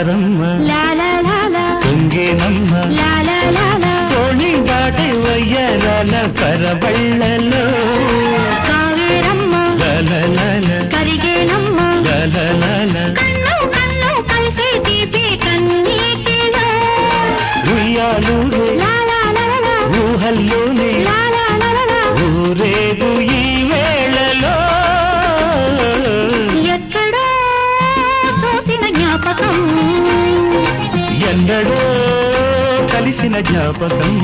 జారమ్మ తుంగేనమ్మ తోణి దాటి వయ్యరాల పరబళ్ళలో కావేరమ్మ కరిగేనమ్మ కన్ను కన్ను కలిసే తీపి కన్నీటిలో ఉయ్యాలూరే ఊహల్లోనే ఊరేగు ఈ వేళలో ఎక్కడో చూసిన జ్ఞాపకం ఎన్నడో కలిసిన జ్ఞాపకం